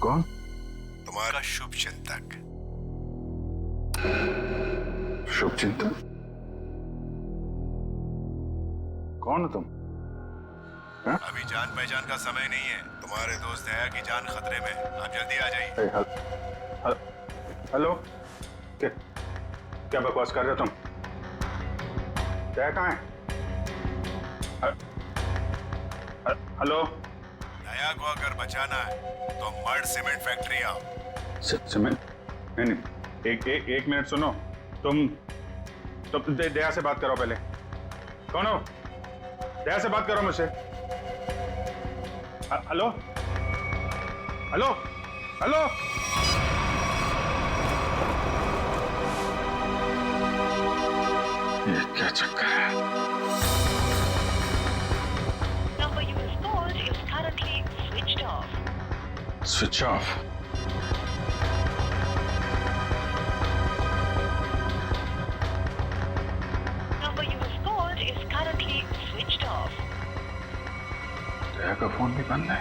कौन? तुम्हारा शुभ चिंतक। शुभ चिंतक? कौन हो तुम? अभी जान पहचान का समय नहीं है। तुम्हारे दोस्त दया की जान खतरे में। आप जल्दी आ जाइए। हेलो, क्या बकवास कर रहे हो तुम? दया कहाँ है? हेलो, दया को अगर बचाना है तो मर्ड सीमेंट फैक्ट्री आओ। सीमेंट? नहीं, एक मिनट सुनो। तुम दया से बात करो पहले। कौन हो? दया से बात करो मुझसे। Hello hello hello. ये क्या चक्कर है? Number you have called is currently switched off. Switch off? Number you have called is currently switched off. दया का फोन भी बंद है।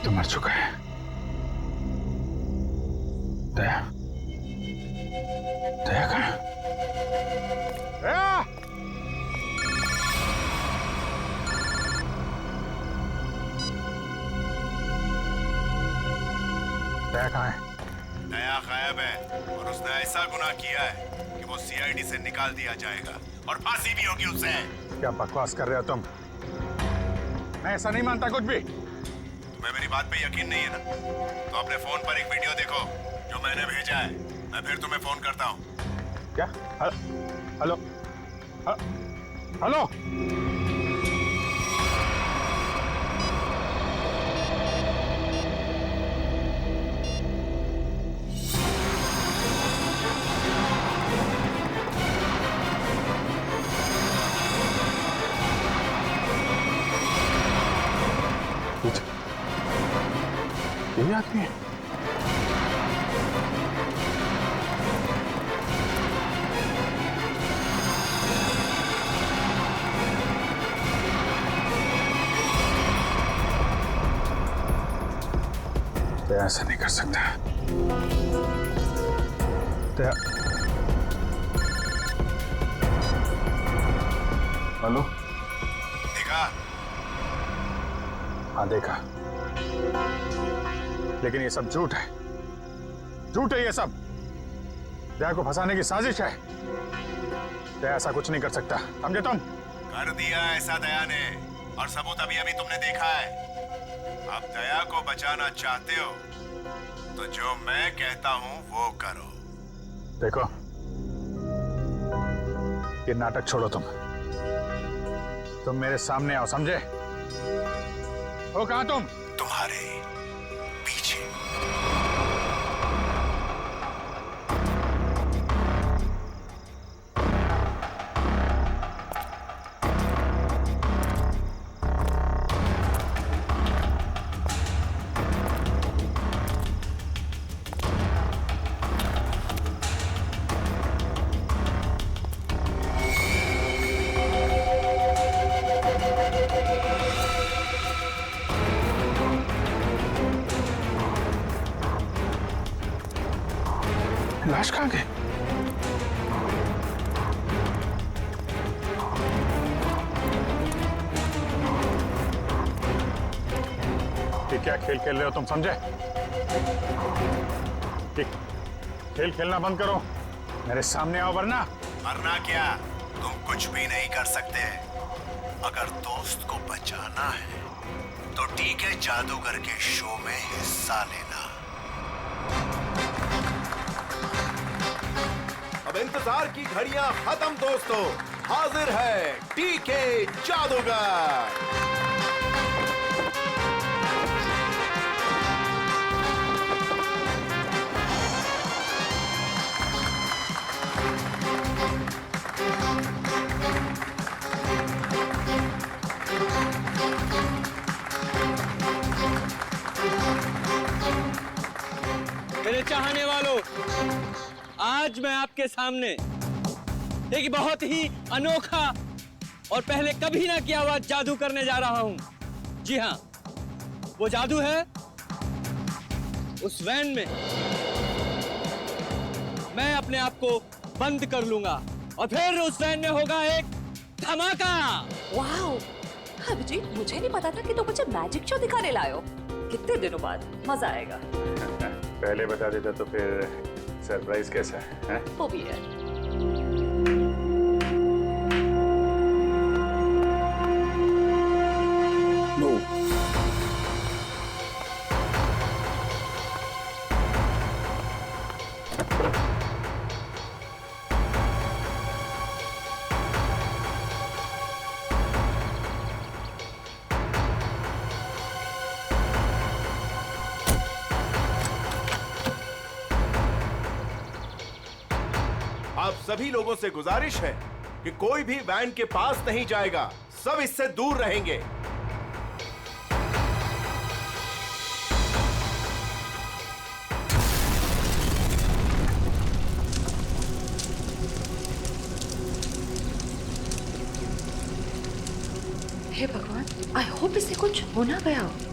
तो मर चुका है। दया, दया कहाँ है? दया! दया कहाँ है? दया गायब है और उसने ऐसा गुनाह किया है कि वो सीआईडी से निकाल दिया जाएगा और फांसी भी होगी उसे। क्या बकवास कर रहे हो तुम? मैं ऐसा नहीं मानता कुछ भी। तुम्हें मेरी बात पे यकीन नहीं है ना? तो अपने फोन पर एक वीडियो देखो जो मैंने भेजा है। मैं फिर तुम्हें फोन करता हूँ। क्या? Hello hello. यही आदमी है? तो ऐसा नहीं कर सकता। तो हेलो, देखा? हाँ देखा, लेकिन ये सब झूठ है। झूठ है ये सब। दया को फंसाने की साजिश है। दया ऐसा कुछ नहीं कर सकता, समझे तुम? कर दिया ऐसा दया ने, और सबूत अभी अभी तुमने देखा है। अब दया को बचाना चाहते हो तो जो मैं कहता हूं वो करो। देखो, ये नाटक छोड़ो। तुम मेरे सामने आओ, समझे? हो कहां तुम? तुम्हारे पीछे। लाश कहाँ गई? क्या खेल खेल रहे हो तुम, समझे? कि खेल खेलना बंद करो, मेरे सामने आओ वरना। वरना क्या? तुम कुछ भी नहीं कर सकते। अगर दोस्त को बचाना है तो टीके जादूगर के शो में हिस्सा लेना। अब इंतजार की घड़ियां खत्म दोस्तों, हाजिर है टीके जादूगर। मेरे चाहने वालों, आज मैं आपके सामने एक बहुत ही अनोखा और पहले कभी ना किया हुआ जादू करने जा रहा हूं। जी हां, वो जादू है उस वैन में मैं अपने आप को बंद कर लूंगा और फिर उस वैन में होगा एक धमाका। वाओ! अभिजीत, मुझे नहीं पता था कि तुम मुझे मैजिक शो दिखाने लाए हो। कितने दिनों बाद मजा आएगा। पहले बता देता तो फिर सरप्राइज कैसा है? वो भी है। आप सभी लोगों से गुजारिश है कि कोई भी वैन के पास नहीं जाएगा, सब इससे दूर रहेंगे। हे भगवान, आई होप इसे कुछ हो ना गया हो।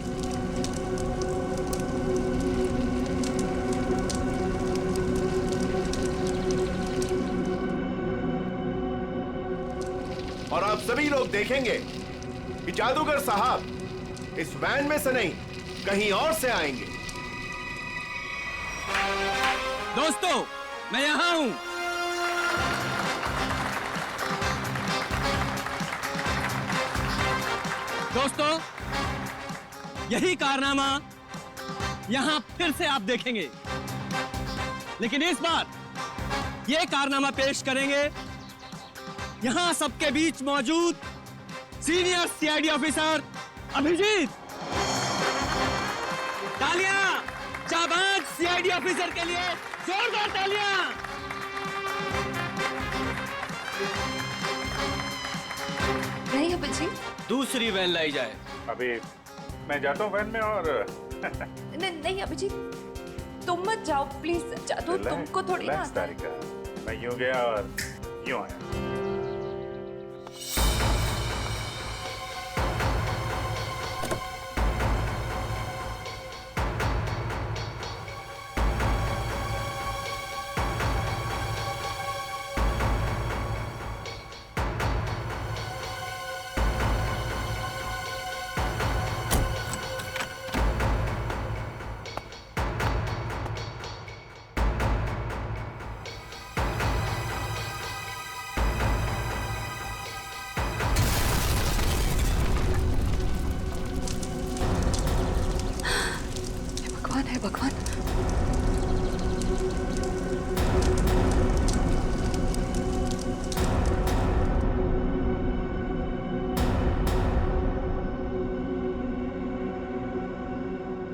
और आप सभी लोग देखेंगे कि जादूगर साहब इस वैन में से नहीं, कहीं और से आएंगे। दोस्तों, मैं यहां हूं। दोस्तों, यही कारनामा यहां फिर से आप देखेंगे, लेकिन इस बार यह कारनामा पेश करेंगे यहां सबके बीच मौजूद सीनियर सीआईडी ऑफिसर अभिजीत। तालियां जाबाज सीआईडी ऑफिसर के लिए, जोरदार तालियां। नहीं अभिजीत, दूसरी वैन लाई जाए। अभी मैं जाता हूँ वैन में और नहीं अभिजीत, तुम मत जाओ प्लीज। जादू तुमको थोड़ी ना रिलैक्स आता है। तारिका, मैं यूं गया और यूं आया। हे भगवान।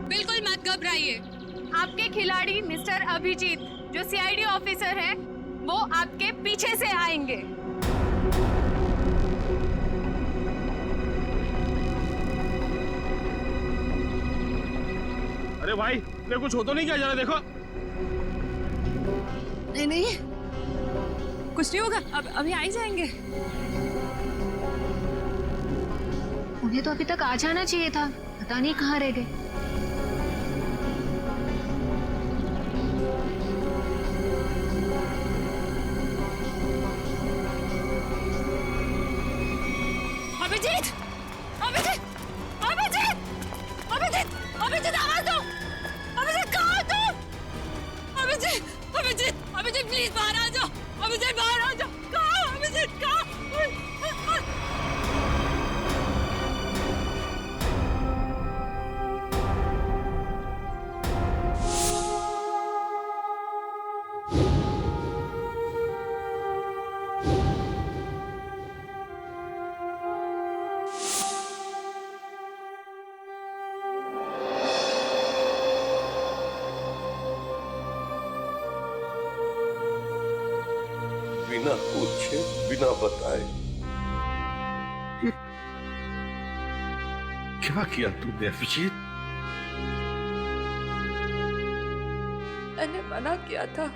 बिल्कुल मत घबराइए। आपके खिलाड़ी मिस्टर अभिजीत, जो सीआईडी ऑफिसर है, वो आपके पीछे से आएंगे। अरे भाई, तेरे कुछ हो तो नहीं क्या जा रहा? देखो। नहीं नहीं, कुछ नहीं होगा, अब अभी आ ही जाएंगे। उन्हें तो अभी तक आ जाना चाहिए था, पता नहीं कहाँ रह गए। अभिजीत! अभिजीत! अभिजीत! अभिजीत! अभिजीत आवाज दो। अभिजीत कहाँ हो तुम? अभिजीत अभिजीत अभिजीत प्लीज बाहर आ जाओ। अभिजीत बाहर आ जाओ। कहाँ हो अभिजीत? कहाँ? बिना पूछे बिना बताए क्या किया तूने अभिजीत? मैंने मना किया था,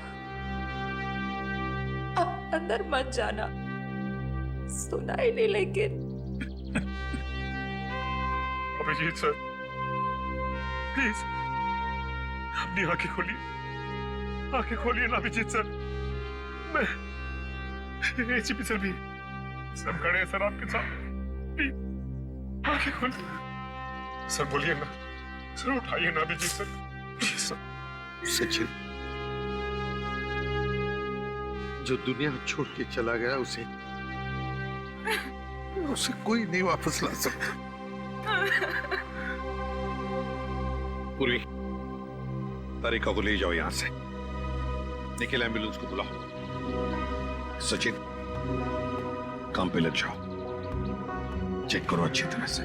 आप अंदर मत जाना। सुना ही नहीं, लेकिन अभिजीत सर, प्लीज अपनी आंखें खोलिए, आंखें खोलिए ना अभिजीत सर। मैं एसीपी सर भी सब खड़े हैं सर आपके साथ, प्लीज आंखें खोलिए सर। बोलिए ना सर, उठाइए ना Abhijit sir, please sir. Sachin जो दुनिया छोड़ के चला गया उसे कोई नहीं वापस ला सकता। पूर्वी, तारिका को ले जाओ यहां से। निखिल, एम्बुलेंस को बुलाओ। सचिन, काम पे लग जाओ, चेक करो अच्छी तरह से।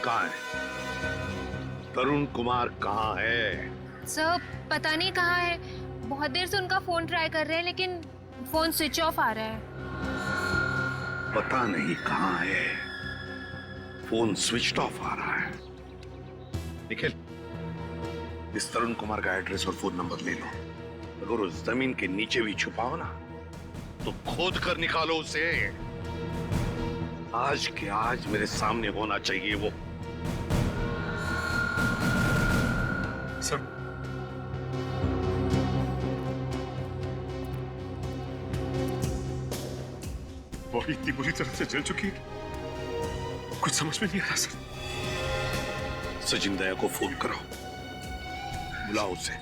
कहाँ है तरुण कुमार? कहाँ है? सर पता नहीं कहाँ है। बहुत देर से उनका फोन ट्राई कर रहे हैं लेकिन फोन स्विच ऑफ आ रहा है। पता नहीं कहाँ है, फोन स्विच ऑफ आ रहा है। निखिल, इस तरुण कुमार का एड्रेस और फोन नंबर ले लो। अगर उस जमीन के नीचे भी छुपाओ ना तो खोद कर निकालो उसे। आज के आज मेरे सामने होना चाहिए वो। सर वो इतनी बुरी तरह से जल चुकी है, कुछ समझ में नहीं आ रहा सर। सचिन दया को फोन करो, बुलाओ उसे।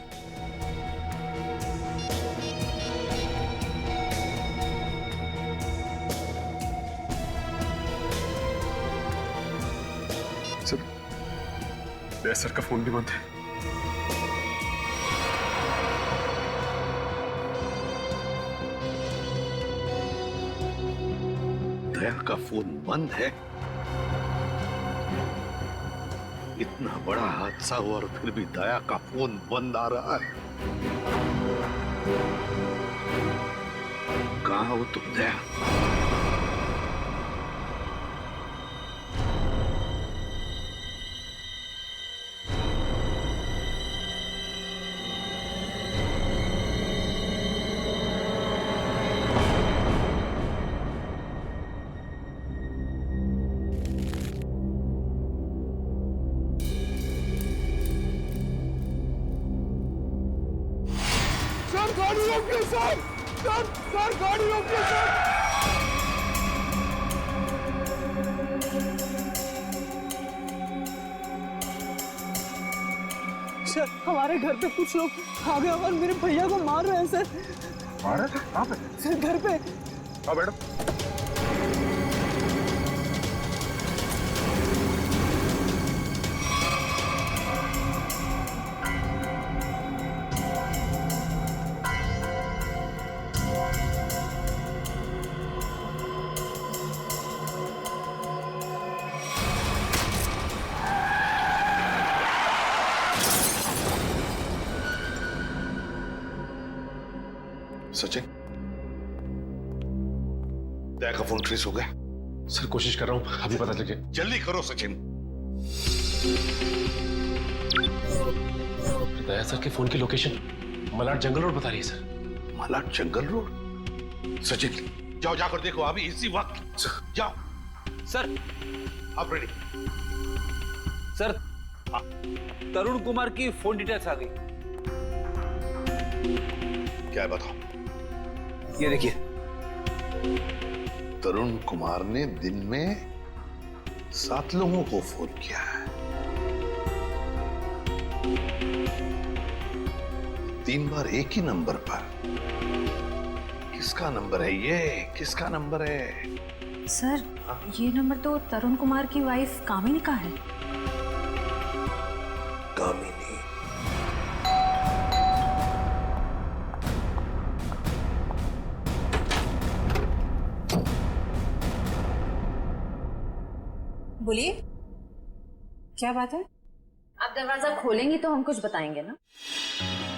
सर, दया सर का फोन भी बंद है। दया का फोन बंद है? इतना बड़ा हादसा हुआ और फिर भी दया का फोन बंद आ रहा है। कहाँ हो तुम दया? सर हमारे घर पे कुछ लोग आ गए और मेरे भैया को मार रहे हैं सर। मार रहे? कहाँ पे? सर घर पे। हाँ मैडम। सचिन, दया का फोन ट्रेस हो गया? सर कोशिश कर रहा हूँ, अभी पता चल जाए। जल्दी करो सचिन। दया सर के फोन की लोकेशन मलाड जंगल रोड बता रही है सर। मलाड जंगल रोड? सचिन जाओ, जाकर देखो अभी इसी वक्त। जाओ। सर आप रेडी? सर तरुण कुमार की फोन डिटेल्स आ गई। क्या है बताओ। ये देखिए, तरुण कुमार ने दिन में 7 लोगों को फोन किया है। 3 बार एक ही नंबर पर। किसका नंबर है ये? किसका नंबर है? सर, ये नंबर तो तरुण कुमार की वाइफ कामिनी का है। कामिनी। बोलिए, क्या बात है? आप दरवाजा खोलेंगी तो हम कुछ बताएंगे ना।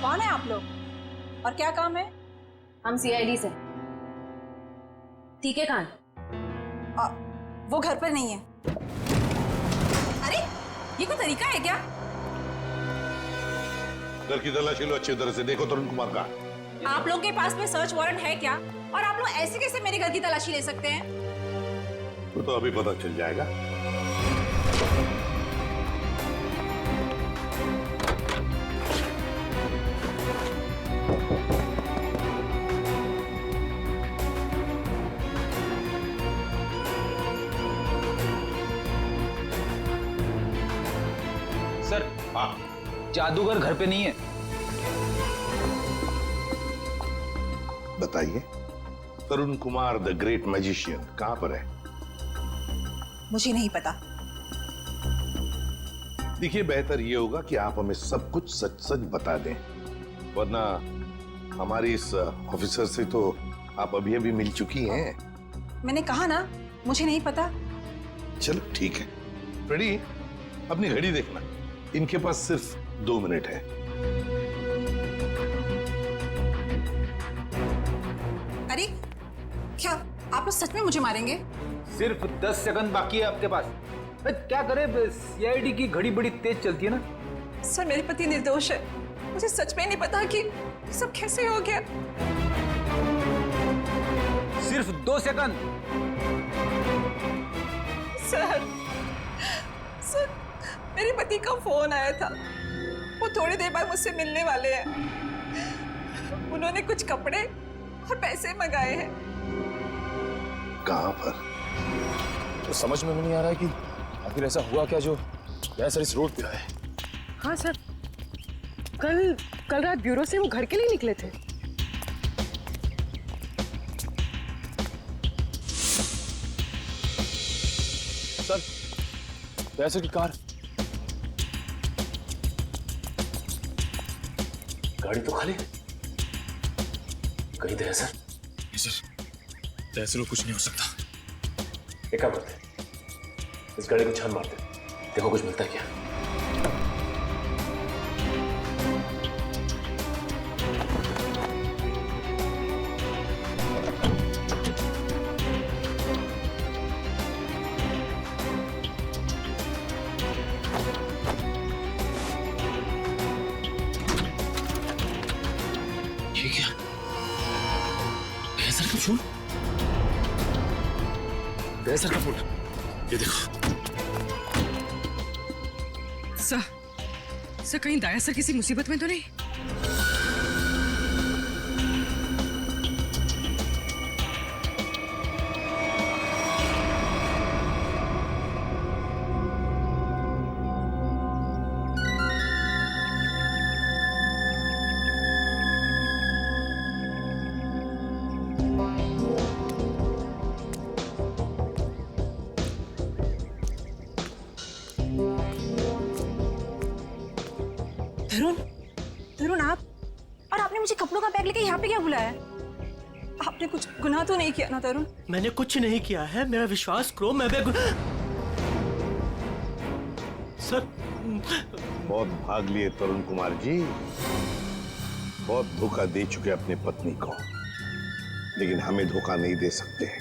कौन है आप लोग और क्या काम है? हम सीआईडी से। ठीक है, कान वो घर पर नहीं है। अरे, ये कोई तरीका है क्या? घर की तलाशी लो, अच्छी तरह से देखो तरुण कुमार का। आप लोगों के पास में सर्च वारंट है क्या? और आप लोग ऐसे कैसे मेरे घर की तलाशी ले सकते हैं? वो तो अभी पता चल जाएगा। सर। हाँ, जादूगर घर पे नहीं है। बताइए, तरुण कुमार द ग्रेट मैजिशियन कहां पर है? मुझे नहीं पता। देखिए, बेहतर ये होगा कि आप हमें सब कुछ सच सच बता दें, वरना हमारी इस ऑफिसर से तो आप अभी अभी मिल चुकी हैं। मैंने कहा ना, मुझे नहीं पता। चलो ठीक है। रेडी? अपनी घड़ी देखना, इनके पास सिर्फ 2 मिनट है। अरे, क्या आप लोग सच में मुझे मारेंगे? सिर्फ 10 सेकंड बाकी है आपके पास। क्या करे, सीआईडी की घड़ी बड़ी तेज चलती है ना। सर, मेरे पति निर्दोष है। मुझे सच में नहीं पता कि ये सब कैसे हो गया। सिर्फ 2 सेकंड। सर, मेरे पति का फोन आया था। वो थोड़ी देर बाद मुझसे मिलने वाले हैं। उन्होंने कुछ कपड़े और पैसे मंगाए हैं। कहां पर? तो समझ में नहीं आ रहा है कि आखिर ऐसा हुआ क्या जो सर इस रोड पे आए। हाँ सर, कल रात ब्यूरो से वो घर के लिए निकले थे। सर, सर की कार, गाड़ी तो खाली, कहीं दया सर। सर, कुछ नहीं हो सकता। एक काम करते, इस गाड़ी को छान मारते, देखो कुछ मिलता है क्या। ये क्या? सर का फोन? सर का फोन, ये देखो। सर, कहीं दाया सर किसी मुसीबत में तो नहीं? तरुण, आप? और आपने मुझे कपड़ों का बैग लेके यहाँ पे क्या बुलाया? आपने कुछ गुनाह तो नहीं किया ना तरुण? मैंने कुछ नहीं किया है, मेरा विश्वास करो। मैं सर, बहुत भाग लिए तरुण कुमार जी, बहुत धोखा दे चुके अपने पत्नी को, लेकिन हमें धोखा नहीं दे सकते।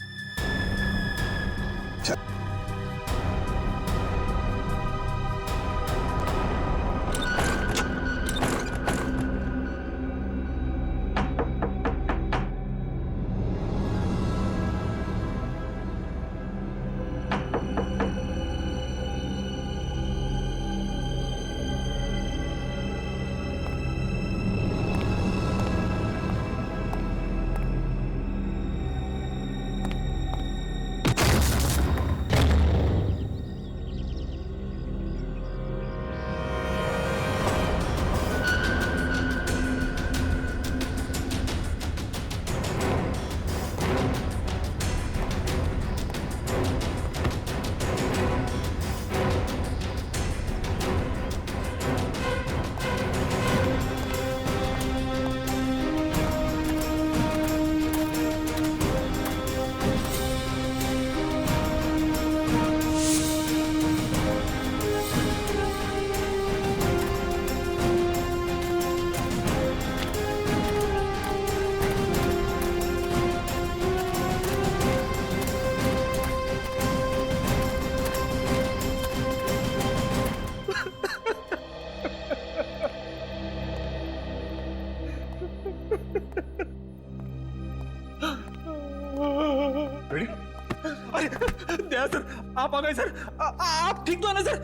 आप आ गए सर। आप ठीक तो है ना सर?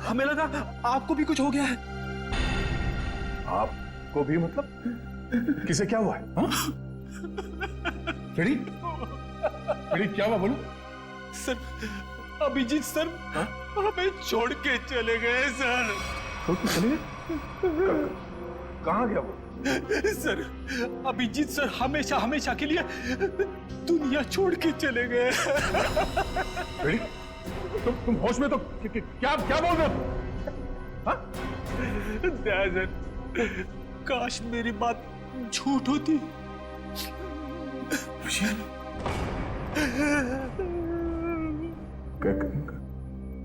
हमें लगा आपको भी कुछ हो गया है। आपको भी मतलब? किसे क्या हुआ है? फ्रेडी क्या हुआ बोलो? सर, अभिजीत सर हमें छोड़ के चले गए सर। छोड़ के चले गए? कहाँ गया वो? सर, अभिजीत सर हमेशा हमेशा के लिए दुनिया छोड़ के चले गए। फ्रेडी, तुम होश में तो क्या बोल रहे हो? सर, काश मेरी बात झूठ होती।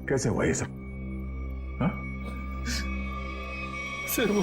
कैसे हुआ ये सब? सर वो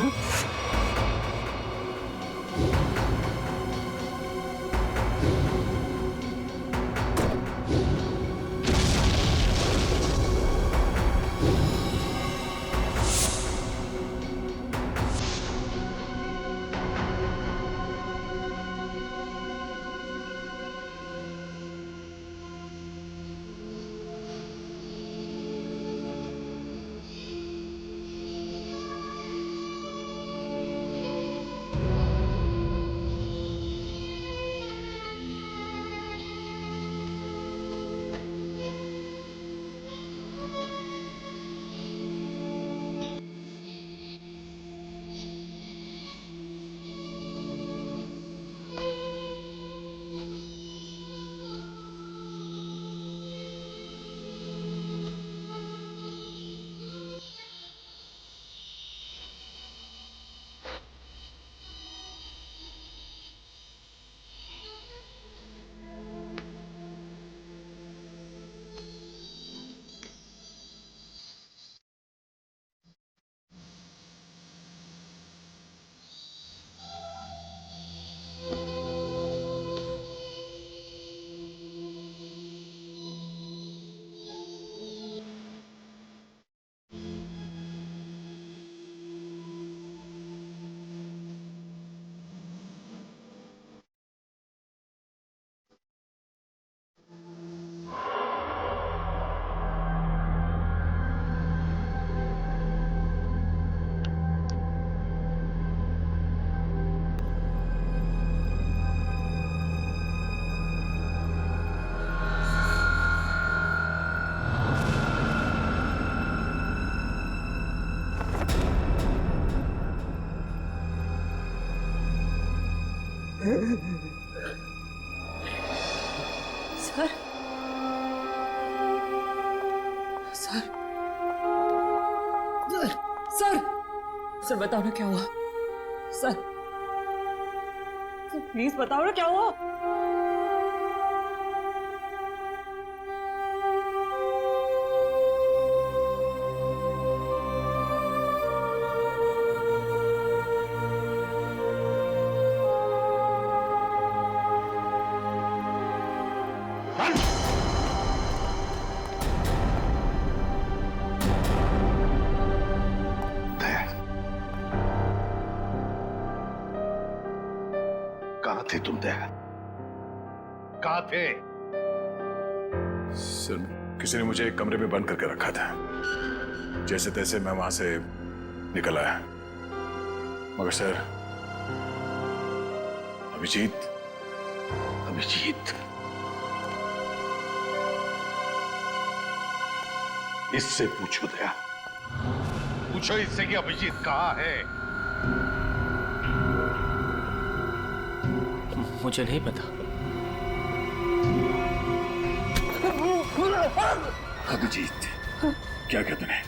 सर, सर, सर, सर बताओ ना क्या हुआ? सर, प्लीज बताओ ना क्या हुआ? कहाँ थे तुम दया? कहाँ थे? सर, किसी ने मुझे एक कमरे में बंद करके रखा था। जैसे तैसे मैं वहां से निकल आया, मगर सर अभिजीत इससे पूछो दया, पूछो इससे कि अभिजीत कहाँ है? मुझे नहीं पता। अभिजीत, क्या कहते हैं?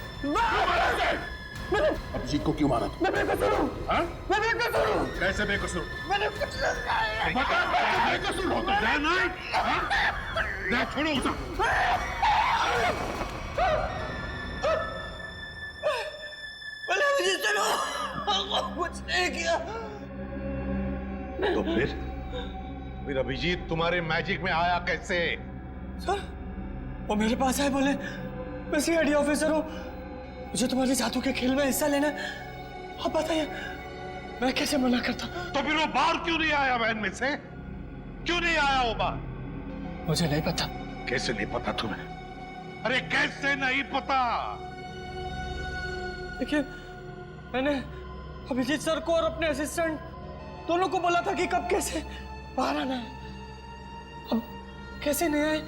अभिजीत को क्यों मारा? मैं बेकसूर हूँ। मैं बेकसूर हूँ। कैसे बेकसूर? मैंने कुछ बेकसूर होता है ना? छोड़ो उसे। मैंने मुझे चलो कुछ नहीं किया। तो फिर अभिजीत तुम्हारे मैजिक में आया कैसे? सर, वो मेरे पास आए, बोले मैं सीआईडी ऑफिसर हूँ, मुझे तुम्हारे जादू के खेल में हिस्सा लेना है। अब बताइए मैं कैसे मना करता? तो फिर वो बाहर क्यों नहीं आया? वैन में से क्यों नहीं आया वो बाहर? मुझे नहीं पता। कैसे नहीं पता तुम्हें? अरे कैसे नहीं पता? देखिए, मैंने अभिजीत सर को और अपने असिस्टेंट दोनों को बोला था कि कब कैसे बाहर आना है। अब कैसे नहीं आए,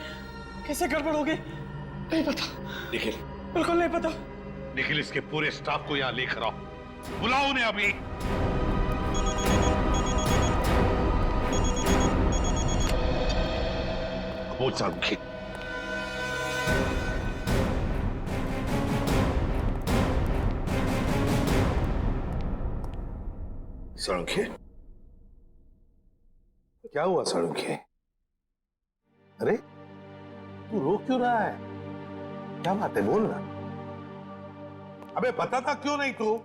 कैसे गड़बड़ हो गई, नहीं पता। निखिल, बिल्कुल नहीं पता। निखिल, इसके पूरे स्टाफ को यहाँ लेकर आओ, बुलाओ उन्हें अभी। बोल सारुखी। सारुखी, क्या हुआ सारुखी? अरे तू रो क्यों रहा है? क्या बात है, बोल ना। अबे बताता क्यों नहीं तू?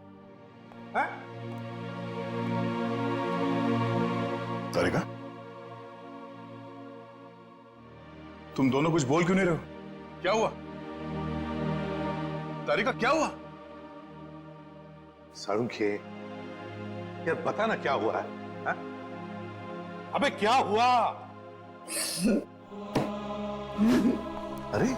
तारिका, तुम दोनों कुछ बोल क्यों नहीं रहे हो? क्या हुआ? तारिका, क्या हुआ? सारुखी, यार बता ना क्या हुआ है? हा? अबे क्या हुआ? अरे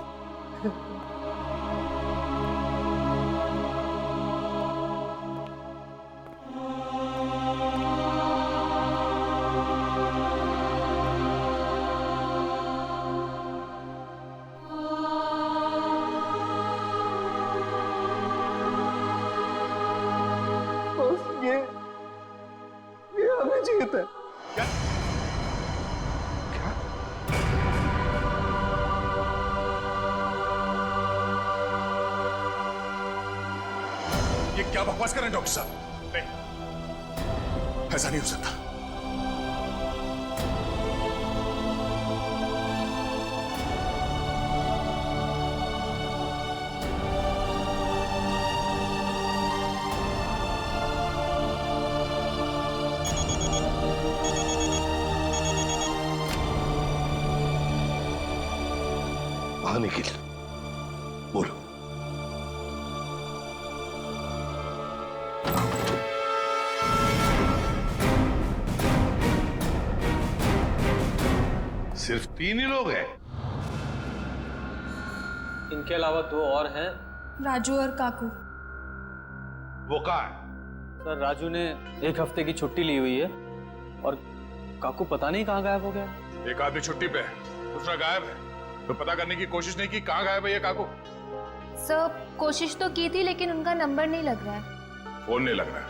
ये अभिजीत है। क्या? क्या? ये क्या बकवास कर रहे हैं डॉक्टर साहब? नहीं, ऐसा नहीं हो सकता। हाँ निखिल, बोलो। सिर्फ 3 ही लोग हैं? इनके अलावा 2 और हैं। राजू और काकू। वो कहाँ है? सर, राजू ने 1 हफ्ते की छुट्टी ली हुई है और काकू पता नहीं कहाँ गायब हो गया। एक आदमी छुट्टी पे है, दूसरा गायब है, तो पता करने की कोशिश नहीं की कहाँ गायब है ये काकू? सर, कोशिश तो की थी लेकिन उनका नंबर नहीं लग रहा है। फोन नहीं लग रहा है।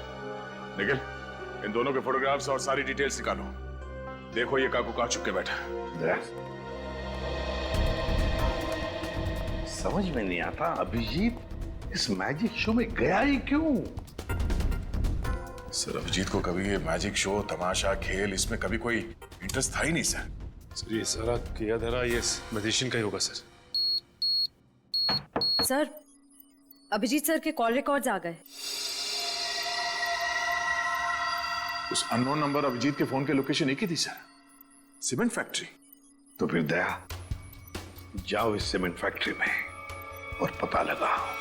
निखिल, इन दोनों के फोटोग्राफ्स और सारी डिटेल्स निकालो। देखो ये काकू कहाँ छुप के बैठा है। समझ में नहीं आता अभिजीत इस मैजिक शो में गया ही क्यों? सर, अभिजीत को कभी ये मैजिक शो, तमाशा, खेल, इसमें कभी कोई इंटरेस्ट था ही नहीं सर। सर, ये सारा किया धरा ये मैजिशियन का ही होगा सर। सर, अभिजीत सर के कॉल रिकॉर्ड्स आ गए। उस अननोन नंबर अभिजीत के फोन के लोकेशन एक ही थी सर, सीमेंट फैक्ट्री। तो फिर दया, जाओ इस सीमेंट फैक्ट्री में और पता लगाओ।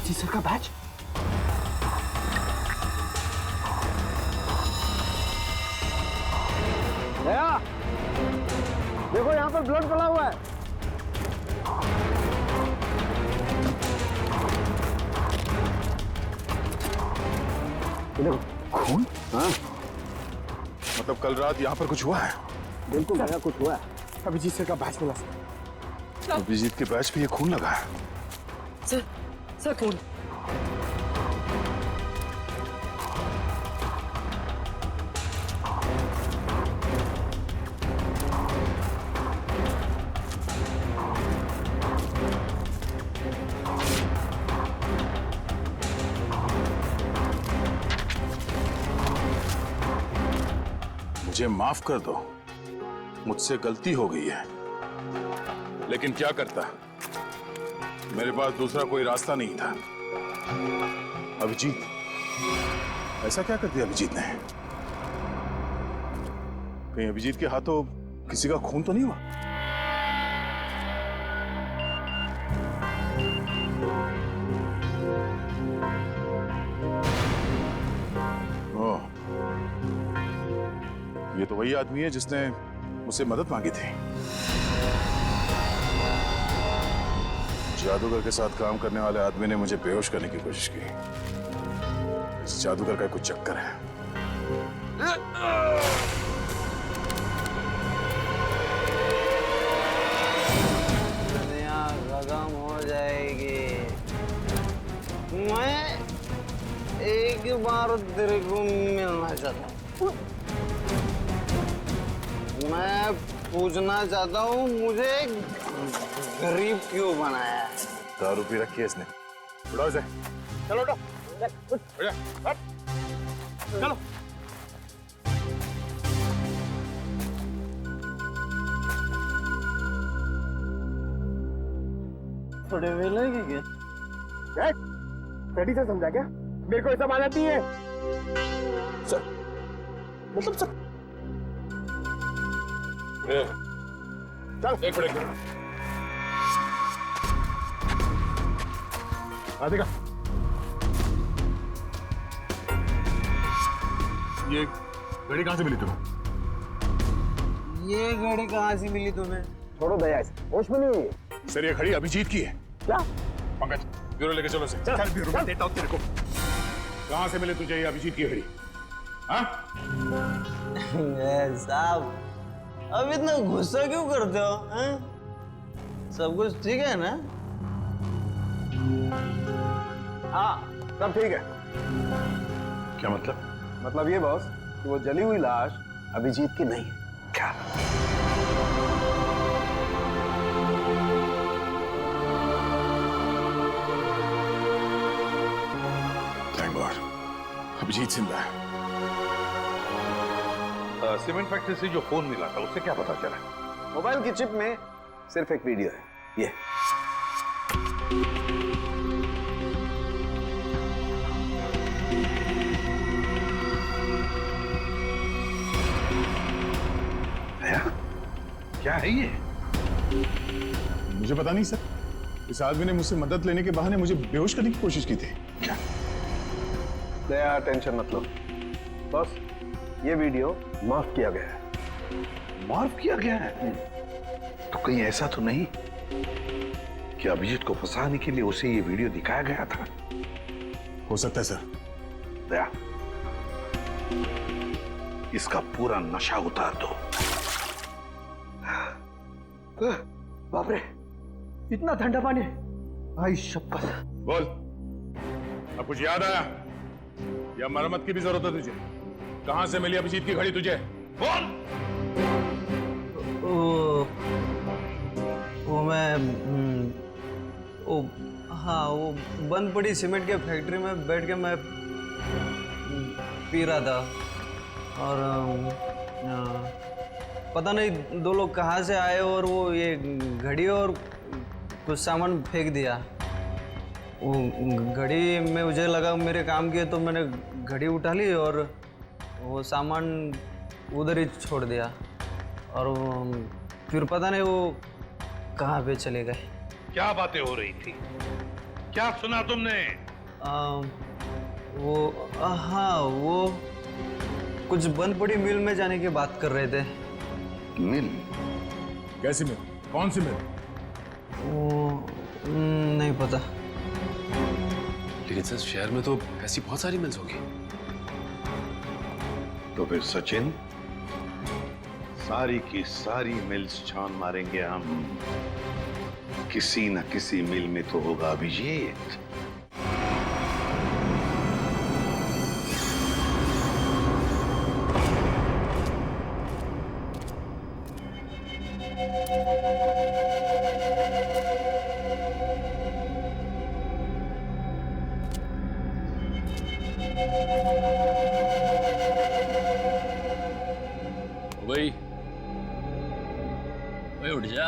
जी सर का बैच। दया, देखो यहाँ पर ब्लड पड़ा हुआ है। देखो, खून? हाँ, मतलब कल रात यहाँ पर कुछ हुआ है? बिल्कुल दया, कुछ हुआ है। अभिजीत सर का बैच मिला सर। अभिजीत के बैच पे ये खून लगा है। सर कौन? मुझे माफ कर दो, मुझसे गलती हो गई है, लेकिन क्या करता, मेरे पास दूसरा कोई रास्ता नहीं था। अभिजीत, ऐसा क्या कर दिया अभिजीत ने? कहीं अभिजीत के हाथों किसी का खून तो नहीं हुआ? ओह, ये तो वही आदमी है जिसने मुझसे मदद मांगी थी। जादूगर के साथ काम करने वाले आदमी ने मुझे बेहोश करने की कोशिश की। इस जादूगर का कुछ चक्कर है। दुनिया खत्म हो जाएगी। मैं एक बार तेरे को मिलना चाहता हूँ। मैं पूछना चाहता हूँ, मुझे गरीब क्यों बनाया? दारू पी रखी है इसने। उठाओ इसे। चलो उठो। चलो। थोड़े वेले की क्या? रेडी से समझा क्या? मेरे को ऐसा माना नहीं है। सर, मतलब सर। चल एक मिनट। राधिका, ये घड़ी कहाँ से मिली तुम्हें? ये घड़ी कहाँ से मिली तुम्हें? छोड़ो दया इसे, होश में नहीं हुई। सर ये घड़ी अभिजीत की है। क्या? पंकज, ब्यूरो लेके चलो इसे। चल ब्यूरो में देता हूँ तेरे को। कहाँ से मिले तुझे ये अभिजीत की घड़ी? हाँ? साहब, अब इतना गुस्सा क्यों करते हो? हैं? सब कुछ ठीक है ना? हाँ, सब ठीक है। क्या मतलब? मतलब ये बॉस कि वो जली हुई लाश अभिजीत की नहीं है। क्या? थैंक गॉड, अभिजीत जिंदा है। सीमेंट फैक्ट्री से जो फोन मिला था उससे क्या पता चला? मोबाइल की चिप में सिर्फ एक वीडियो है, ये। क्या है ये? मुझे पता नहीं सर। इस आदमी ने मुझसे मदद लेने के बहाने मुझे बेहोश करने की कोशिश की थी। क्या? दया, टेंशन मत लो बॉस, ये वीडियो माफ किया गया है। माफ किया गया है? तो कहीं ऐसा तो नहीं कि अभिजीत को फंसाने के लिए उसे ये वीडियो दिखाया गया था? हो सकता है सर। दया, इसका पूरा नशा उतार दो। बाप रे, इतना ठंडा पानी? भाई शपथ। बोल, अब कुछ याद आया या मरम्मत की भी जरूरत है तुझे? कहां से मिली अभिजीत की घड़ी तुझे? बोल। वो मैं हाँ, वो बंद पड़ी सीमेंट के फैक्ट्री में बैठ के मैं पी रहा था और पता नहीं दो लोग कहाँ से आए और वो ये घड़ी और कुछ सामान फेंक दिया। वो घड़ी में मुझे लगा मेरे काम की है तो मैंने घड़ी उठा ली और वो सामान उधर ही छोड़ दिया और फिर पता नहीं वो कहाँ पे चले गए। क्या बातें हो रही थी? क्या सुना तुमने? हाँ, वो कुछ बंद पड़ी मिल में जाने की बात कर रहे थे। मिल? कैसी मिल? कौन सी मिल? वो नहीं पता। लेकिन सर शहर में तो ऐसी बहुत सारी मिल्स होगी। तो फिर सचिन, सारी की सारी मिल्स छान मारेंगे हम। किसी न किसी मिल में तो होगा अभिजीत। भाई उठ जा,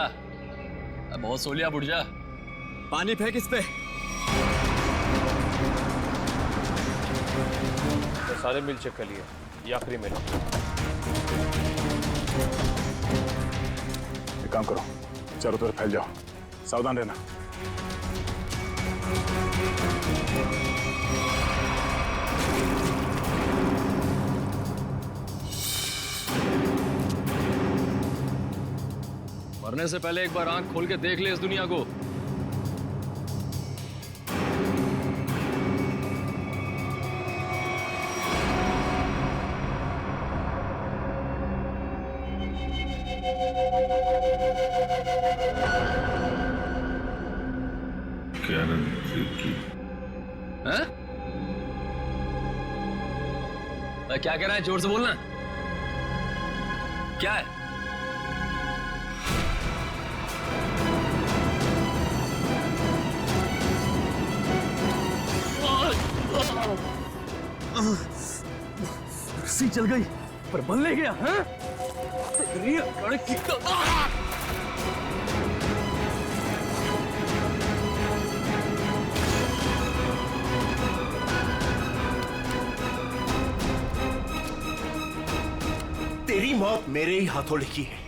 बहुत सो लिया, उठ जा। पानी फेंक इस पे। तो सारे मिल चेक कर लिए, ये आखिरी मिल। एक काम करो, चारों तरफ फैल जाओ, सावधान रहना। मरने से पहले एक बार आंख खोल के देख ले इस दुनिया को। हैं? क्या कह रहा है? जोर से बोलना। क्या है? रस्सी चल गई पर बल ले गया। हैं? तेरी मौत मेरे ही हाथों लिखी है।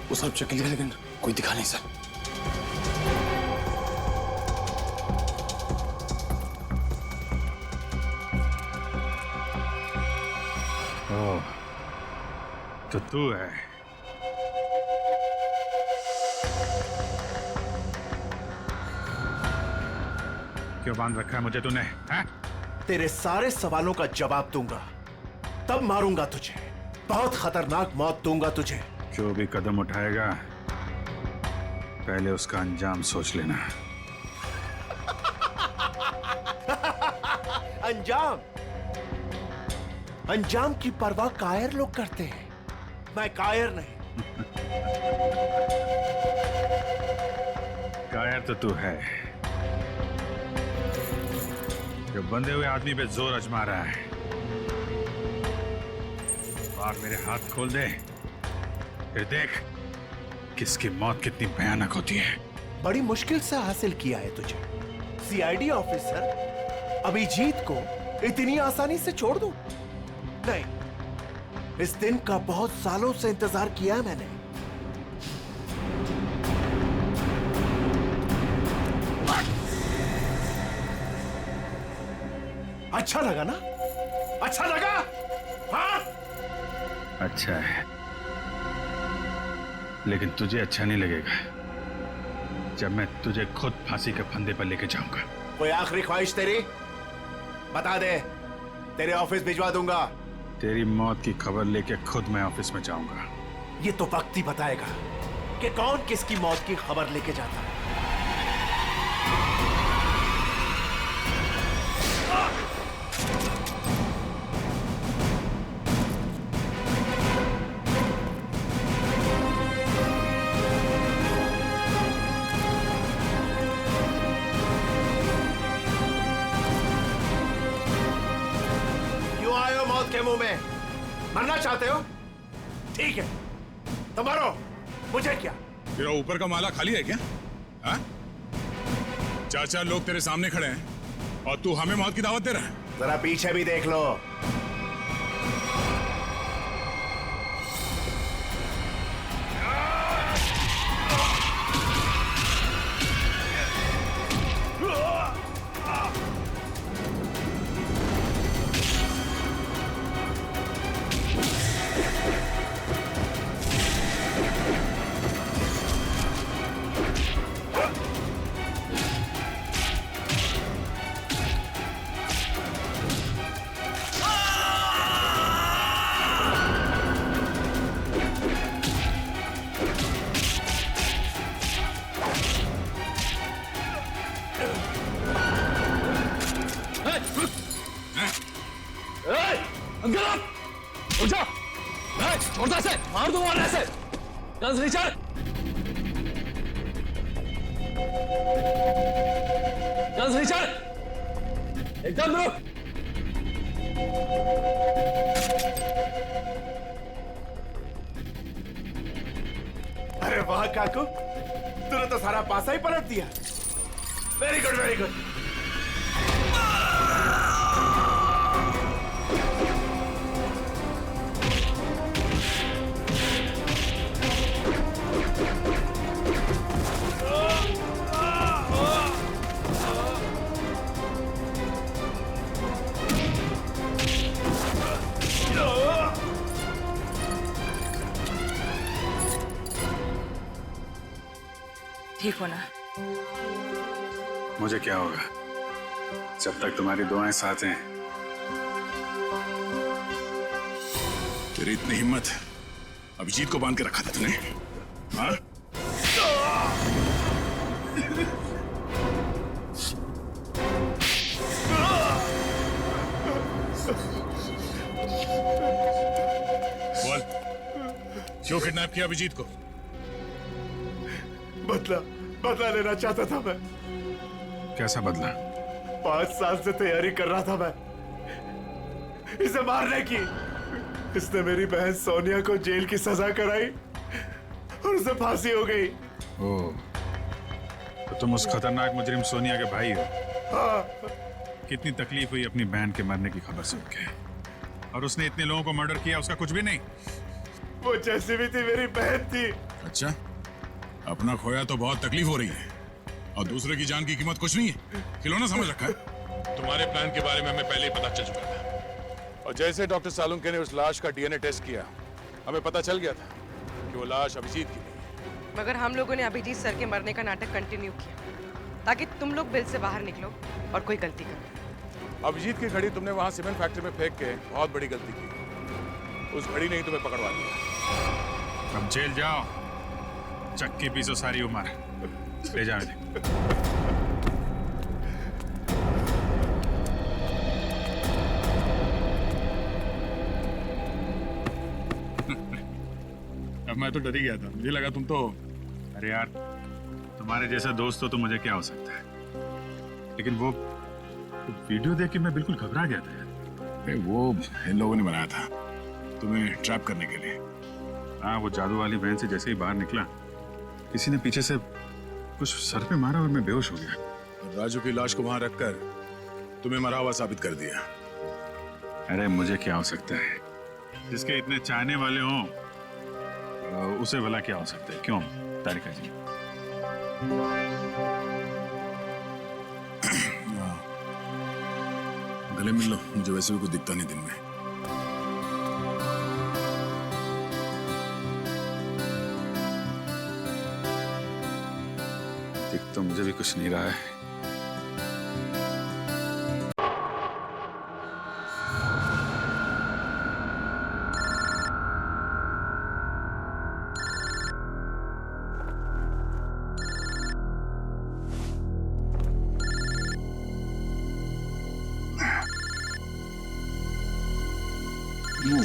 वो सब चेक लिया लेकिन कोई दिखा नहीं सर। ओह, तो तू है। क्यों बांध रखा है मुझे तूने? हैं? तेरे सारे सवालों का जवाब दूंगा, तब मारूंगा तुझे। बहुत खतरनाक मौत दूंगा तुझे। जो भी कदम उठाएगा पहले उसका अंजाम सोच लेना। अंजाम? अंजाम की परवाह कायर लोग करते हैं, मैं कायर नहीं। कायर तो तू है जो बंधे हुए आदमी पे जोर आजमा रहा है। आग मेरे हाथ खोल दे, फिर देख किसकी मौत कितनी भयानक होती है। बड़ी मुश्किल से हासिल किया है तुझे। सीआईडी ऑफिसर अभिजीत को इतनी आसानी से छोड़ दूं? नहीं, इस दिन का बहुत सालों से इंतजार किया है मैंने। अच्छा लगा ना? अच्छा लगा? हाँ? अच्छा है, लेकिन तुझे अच्छा नहीं लगेगा जब मैं तुझे खुद फांसी के फंदे पर लेके जाऊंगा। कोई आखिरी ख्वाहिश तेरी? बता दे, तेरे ऑफिस भिजवा दूंगा। तेरी मौत की खबर लेके खुद मैं ऑफिस में जाऊंगा। ये तो वक्त ही बताएगा। कि कौन किसकी मौत की खबर लेके जाता है। क्यों आए हो मौत के मुंह में? मरना चाहते हो? ठीक है, तो मरो, मुझे क्या? तेरा ऊपर का माला खाली है क्या? हाँ? 4 लोग तेरे सामने खड़े हैं और तू हमें मौत की दावत दे रहा है। जरा पीछे भी देख लो। छोड़ता से मार दूंगा ऐसे। गन्स नीचे, गन्स नीचे, एकदम रुक। अरे वाह काकू, तूने तो सारा पासा ही पलट दिया। Very good, very good. ठीक हो ना? मुझे क्या होगा जब तक तुम्हारी दुआएं साथ हैं। तेरी इतनी हिम्मत अभिजीत को बांध के रखा था तूने? हाँ? बोल, क्यों किडनैप किया अभिजीत को? बदला लेना चाहता था मैं। कैसा बदला? 5 साल से तैयारी कर रहा था मैं इसे मारने की। इसने मेरी बहन सोनिया को जेल की सजा कराई और उसे फांसी हो गई। ओह, तो तुम उस खतरनाक मुजरिम सोनिया के भाई हो? हाँ। कितनी तकलीफ हुई अपनी बहन के मरने की खबर सुन के। और उसने इतने लोगों को मर्डर किया, उसका कुछ भी नहीं? वो जैसी भी थी मेरी बहन थी। अच्छा, अपना खोया तो बहुत तकलीफ हो रही है और दूसरे की जान की कीमत कुछ नहीं है। खिलौना समझ रखा है। तुम्हारे प्लान के बारे में हमें पहले ही पता चल चुका था और जैसे डॉक्टर सालुंके ने उस लाश का डीएनए टेस्ट किया, हमें पता चल गया था कि वो लाश अभिजीत की नहीं। मगर हम लोगों ने अभिजीत सर के मरने का नाटक कंटिन्यू किया ताकि तुम लोग बिल से बाहर निकलो और कोई गलती करो। अभिजीत की घड़ी तुमने वहां सीमेंट फैक्ट्री में फेंक के बहुत बड़ी गलती की। उस घड़ी ने ही तुम्हें पकड़वा दिया। अब जेल जाओ, चक्की पीसो सारी उम्र। ले जाओ इन्हें। अब मैं तो डर ही गया था, मुझे लगा तुम तो। अरे यार, तुम्हारे जैसा दोस्त हो तो मुझे क्या हो सकता है, लेकिन वो वीडियो देख के मैं बिल्कुल घबरा गया था यार। वो इन लोगों ने बनाया था तुम्हें ट्रैप करने के लिए। हाँ, वो जादू वाली बहन से जैसे ही बाहर निकला, किसी ने पीछे से कुछ सर पे मारा और मैं बेहोश हो गया। राजू की लाश को वहां रखकर तुम्हें मरा हुआ साबित कर दिया। अरे मुझे क्या हो सकता है, जिसके इतने चाहने वाले हों उसे भला क्या हो सकता है? क्यों तारिका जी? गले मिल लो, मुझे वैसे भी कुछ दिखता नहीं दिन में। दिख तो मुझे भी कुछ नहीं रहा है।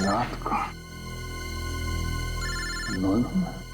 रात को 9 में